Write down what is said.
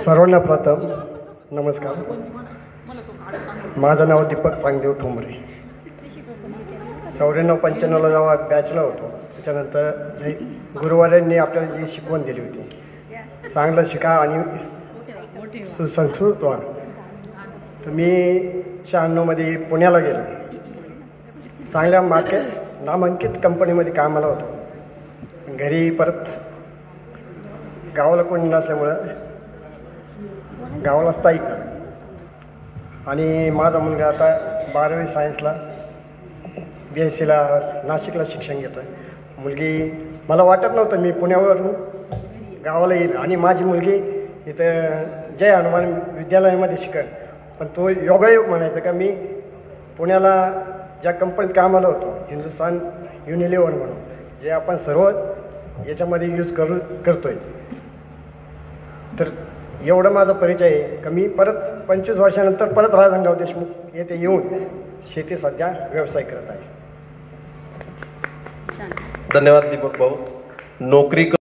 सर्वांना प्रथम नमस्कार. माझं नाव दीपक चांगदेव ठोंबरे. 94-95ला जेव्हा बॅचला होतो त्याच्यानंतर गुरुवारांनी आपल्याला जी शिकवण दिली होती, चांगलं शिका आणि सुसंस्कृत व्हा. तर मी 96मध्ये पुण्याला गेलो. चांगल्या नामांकित कंपनीमध्ये कामाला होतो. घरी परत गावाला कोणी नसल्यामुळं गावाला स्थायिक झालं. आणि माझा मुलगा आता 12वी सायन्सला BScला नाशिकला शिक्षण घेतो आहे. मुलगी मला वाटत नव्हतं मी पुण्यावरून गावाला येईल आणि माझी मुलगी इथं जय हनुमान विद्यालयामध्ये शिकेल. पण तो योगायोग म्हणायचं का मी पुण्याला ज्या कंपनीत कामाला होतो, हिंदुस्तान युनिलिव्हर म्हणून, जे आपण सर्व याच्यामध्ये यूज करतो आहे. तर एवढं माझा परिचय आहे का मी परत 25 वर्षानंतर परत राजनगाव देशमुख येथे येऊन शेती सध्या व्यवसाय करत आहे. धन्यवाद दीपक भाऊ. नोकरी